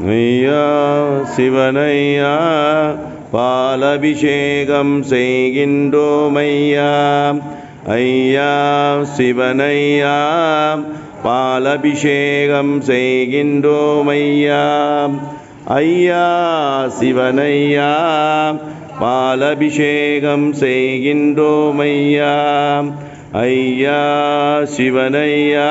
ஐயா சிவனையா பாலபிஷேகம் செய்கின்றோம் ஐயா. ஐயா சிவனையா பாலபிஷேகம் செய்கின்றோம் ஐயா. ஐயா சிவனையா பாலபிஷேகம் செய்கின்றோம் ஐயா. ஐயா சிவனையா